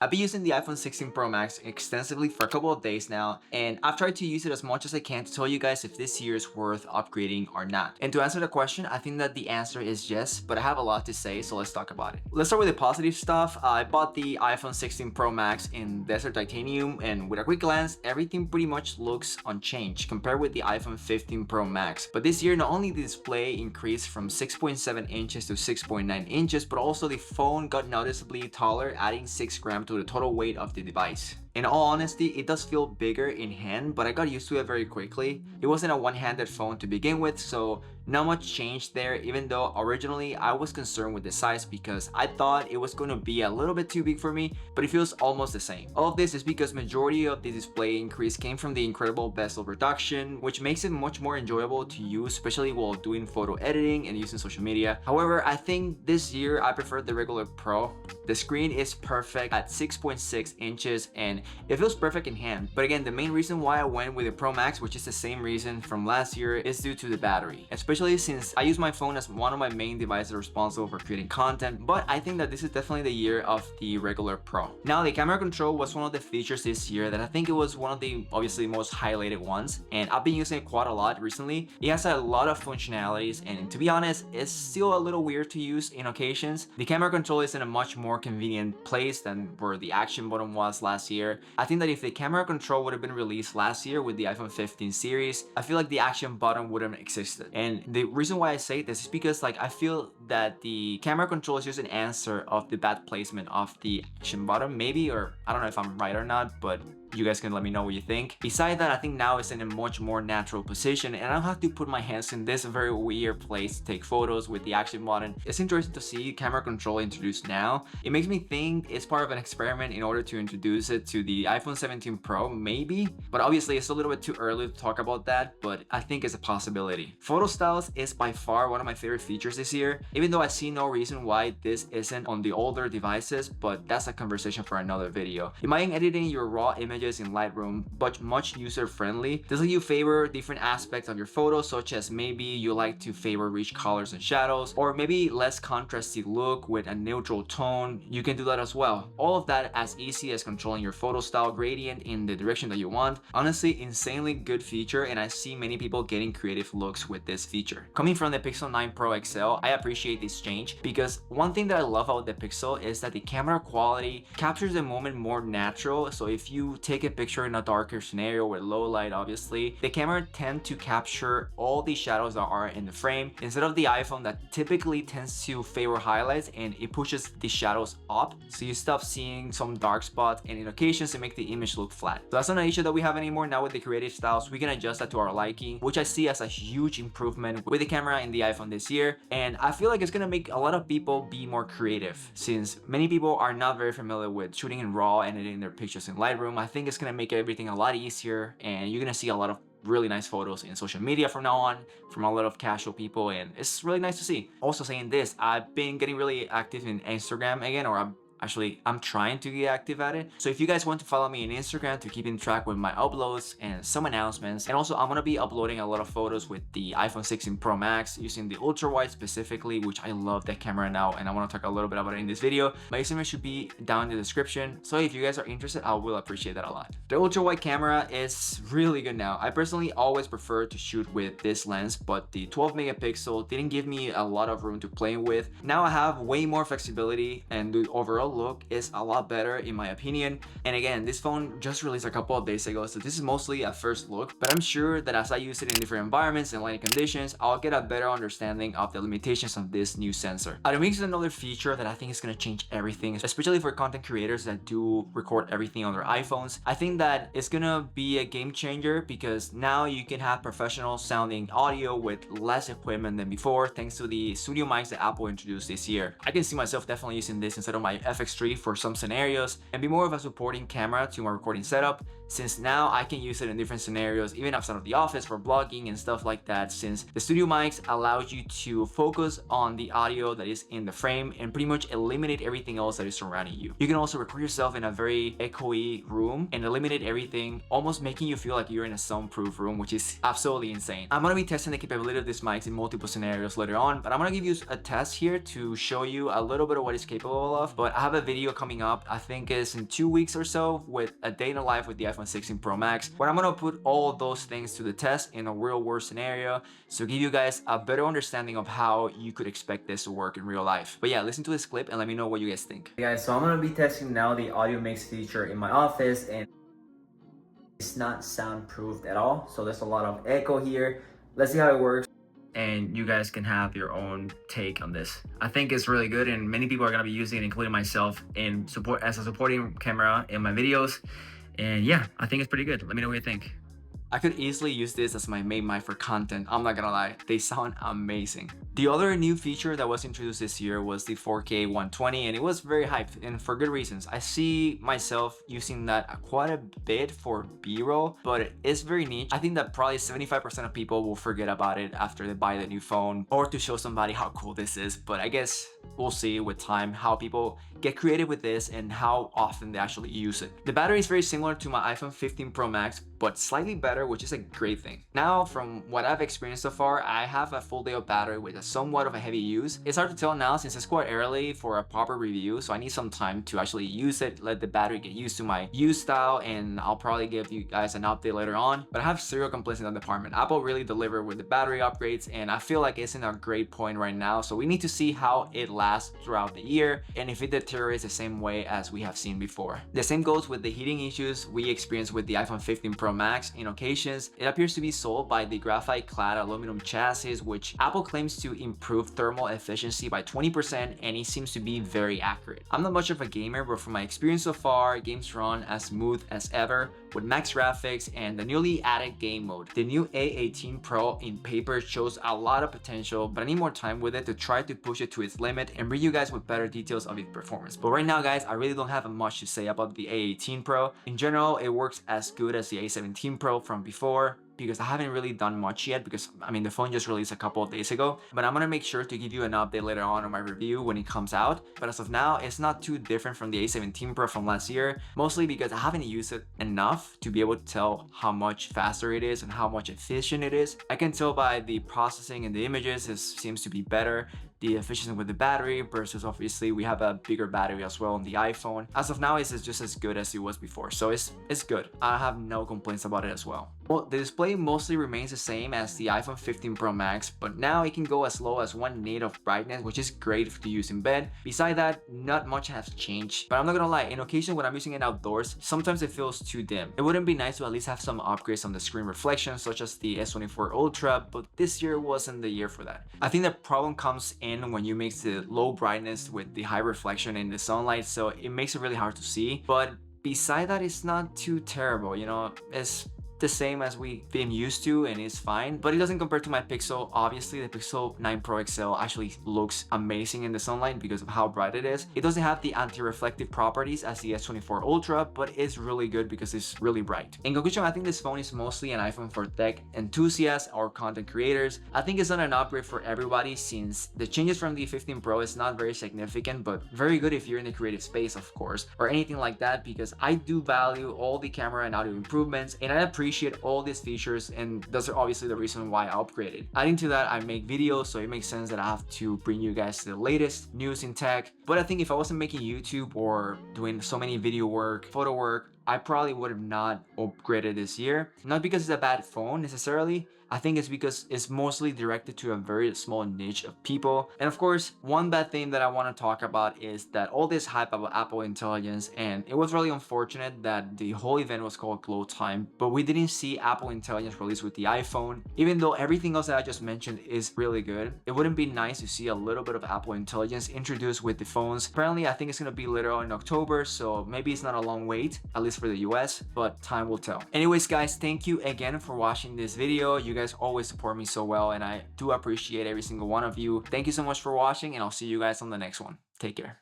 I've been using the iPhone 16 Pro Max extensively for a couple of days now, and I've tried to use it as much as I can to tell you guys if this year is worth upgrading or not. And to answer the question, I think that the answer is yes, but I have a lot to say, so let's talk about it. Let's start with the positive stuff. I bought the iPhone 16 Pro Max in Desert Titanium, and with a quick glance, everything pretty much looks unchanged compared with the iPhone 15 Pro Max. But this year, not only the display increased from 6.7 inches to 6.9 inches, but also the phone got noticeably taller, adding 6 grams to the total weight of the device. In all honesty, it does feel bigger in hand, but I got used to it very quickly. It wasn't a one-handed phone to begin with, so not much changed there, even though originally I was concerned with the size because I thought it was going to be a little bit too big for me, but it feels almost the same. All of this is because majority of the display increase came from the incredible bezel reduction, which makes it much more enjoyable to use, especially while doing photo editing and using social media. However, I think this year I prefer the regular Pro. The screen is perfect at 6.6 inches and it feels perfect in hand. But again, the main reason why I went with the Pro Max, which is the same reason from last year, is due to the battery. Especially since I use my phone as one of my main devices responsible for creating content, but I think that this is definitely the year of the regular Pro. Now, the camera control was one of the features this year that I think it was one of the obviously most highlighted ones, and I've been using it quite a lot recently. It has a lot of functionalities, and to be honest, it's still a little weird to use in occasions. The camera control is in a much more convenient place than where the action button was last year. I think that if the camera control would have been released last year with the iPhone 15 series, I feel like the action button wouldn't have existed. And the reason why I say this is because I feel that the camera control is just an answer of the bad placement of the action button, maybe, or I don't know if I'm right or not, but you guys can let me know what you think. Besides that, I think now it's in a much more natural position and I don't have to put my hands in this very weird place to take photos with the action button. It's interesting to see camera control introduced now. It makes me think it's part of an experiment in order to introduce it to the iPhone 17 Pro, maybe, but obviously it's a little bit too early to talk about that, but I think it's a possibility. Photo styles is by far one of my favorite features this year, even though I see no reason why this isn't on the older devices, but that's a conversation for another video. You mind editing your raw images in Lightroom, but much user-friendly. Does let you favor different aspects of your photos, such as maybe you like to favor rich colors and shadows, or maybe less contrasty look with a neutral tone. You can do that as well. All of that as easy as controlling your photo style gradient in the direction that you want. Honestly, insanely good feature, and I see many people getting creative looks with this feature. Coming from the Pixel 9 Pro XL, I appreciate this change because one thing that I love about the Pixel is that the camera quality captures the moment more natural. So if you take a picture in a darker scenario with low light, obviously, the camera tends to capture all the shadows that are in the frame instead of the iPhone that typically tends to favor highlights and it pushes the shadows up. So you stop seeing some dark spots and in occasions it makes the image look flat. So that's not an issue that we have anymore. Now with the creative styles, we can adjust that to our liking, which I see as a huge improvement with the camera in the iPhone this year. And I feel like it's gonna make a lot of people be more creative since many people are not very familiar with shooting in RAW and editing their pictures in Lightroom. I think it's gonna make everything a lot easier and you're gonna see a lot of really nice photos in social media from now on from a lot of casual people, and it's really nice to see. Also saying this, I've been getting really active in Instagram again, or I'm trying to get active at it. So if you guys want to follow me on Instagram to keep in track with my uploads and some announcements, and also I'm gonna be uploading a lot of photos with the iPhone 16 Pro Max using the Ultrawide specifically, which I love that camera now, and I want to talk a little bit about it in this video. My Instagram should be down in the description, so if you guys are interested, I will appreciate that a lot. The Ultrawide camera is really good now. I personally always prefer to shoot with this lens, but the 12 megapixel didn't give me a lot of room to play with. Now I have way more flexibility and the overall look is a lot better in my opinion. And again, this phone just released a couple of days ago, so this is mostly a first look, but I'm sure that as I use it in different environments and lighting conditions, I'll get a better understanding of the limitations of this new sensor. Atomix is another feature that I think is going to change everything, especially for content creators that do record everything on their iPhones. I think that it's gonna be a game changer because now you can have professional sounding audio with less equipment than before thanks to the studio mics that Apple introduced this year. I can see myself definitely using this instead of my FX3 for some scenarios and be more of a supporting camera to my recording setup, since now I can use it in different scenarios even outside of the office for vlogging and stuff like that, since the studio mics allows you to focus on the audio that is in the frame and pretty much eliminate everything else that is surrounding you. You can also record yourself in a very echoey room and eliminate everything, almost making you feel like you're in a soundproof room, which is absolutely insane. I'm gonna be testing the capability of this mic in multiple scenarios later on, but I'm gonna give you a test here to show you a little bit of what it's capable of. But I have a video coming up, I think it's in 2 weeks or so, with a day in the life with the iPhone 16 Pro Max, where I'm gonna put all of those things to the test in a real world scenario, so give you guys a better understanding of how you could expect this to work in real life. But yeah, listen to this clip and let me know what you guys think. Hey guys, so I'm gonna be testing now the audio mix feature in my office, and it's not soundproofed at all, so there's a lot of echo here. Let's see how it works, and you guys can have your own take on this. I think it's really good, and many people are gonna be using it, including myself, in support as a supporting camera in my videos. And yeah, I think it's pretty good. Let me know what you think. I could easily use this as my main mic for content, I'm not gonna lie, they sound amazing. The other new feature that was introduced this year was the 4K 120, and it was very hyped, and for good reasons. I see myself using that quite a bit for B-roll, but it's very niche. I think that probably 75% of people will forget about it after they buy the new phone, or to show somebody how cool this is, but I guess we'll see with time how people get creative with this and how often they actually use it. The battery is very similar to my iPhone 15 Pro Max, but slightly better, which is a great thing. Now, from what I've experienced so far, I have a full day of battery with a somewhat of a heavy use. It's hard to tell now since it's quite early for a proper review, so I need some time to actually use it, let the battery get used to my use style, and I'll probably give you guys an update later on. But I have zero complaints in that department. Apple really delivered with the battery upgrades, and I feel like it's in a great point right now, so we need to see how it lasts throughout the year and if it deteriorates the same way as we have seen before. The same goes with the heating issues we experienced with the iPhone 15 Pro Max. In occasions, it appears to be solved by the graphite clad aluminum chassis, which Apple claims to improve thermal efficiency by 20%, and it seems to be very accurate. I'm not much of a gamer, but from my experience so far, games run as smooth as ever with max graphics and the newly added game mode. The new A18 Pro in paper shows a lot of potential, but I need more time with it to try to push it to its limit and bring you guys with better details of its performance. But right now, guys, I really don't have much to say about the A18 Pro. In general, it works as good as the A17 Pro from before, because I haven't really done much yet, because I mean the phone just released a couple of days ago, but I'm gonna make sure to give you an update later on my review when it comes out. But as of now, it's not too different from the A17 Pro from last year, mostly because I haven't used it enough to be able to tell how much faster it is and how much efficient it is. I can tell by the processing and the images, it seems to be better. The efficiency with the battery versus obviously we have a bigger battery as well on the iPhone. As of now, it's just as good as it was before, so it's good. I have no complaints about it as well. Well, the display mostly remains the same as the iPhone 15 Pro Max, but now it can go as low as 1 nit of brightness, which is great to use in bed. Beside that, not much has changed, but I'm not gonna lie, in occasion when I'm using it outdoors, sometimes it feels too dim. It wouldn't be nice to at least have some upgrades on the screen reflection, such as the S24 Ultra, but this year wasn't the year for that. I think the problem comes in when you mix the low brightness with the high reflection in the sunlight, so it makes it really hard to see. But beside that, it's not too terrible, you know, it's the same as we've been used to and it's fine, but it doesn't compare to my Pixel. Obviously, the Pixel 9 Pro XL actually looks amazing in the sunlight because of how bright it is. It doesn't have the anti-reflective properties as the S24 Ultra, but it's really good because it's really bright. In conclusion, I think this phone is mostly an iPhone for tech enthusiasts or content creators. I think it's not an upgrade for everybody since the changes from the 15 Pro is not very significant, but very good if you're in the creative space, of course, or anything like that, because I do value all the camera and audio improvements, and I appreciate all these features, and those are obviously the reason why I upgraded. Adding to that, I make videos, so it makes sense that I have to bring you guys the latest news in tech. But I think if I wasn't making YouTube or doing so many video work, photo work, I probably would have not upgraded this year. Not because it's a bad phone necessarily, I think it's because it's mostly directed to a very small niche of people. And of course, one bad thing that I want to talk about is that all this hype about Apple Intelligence, and it was really unfortunate that the whole event was called Glow Time, but we didn't see Apple Intelligence released with the iPhone. Even though everything else that I just mentioned is really good, it wouldn't be nice to see a little bit of Apple Intelligence introduced with the phones. Apparently, I think it's going to be later on in October, so maybe it's not a long wait, at least for the US, but time will tell. Anyways, guys, thank you again for watching this video. You guys always support me so well, and I do appreciate every single one of you. Thank you so much for watching, and I'll see you guys on the next one. Take care.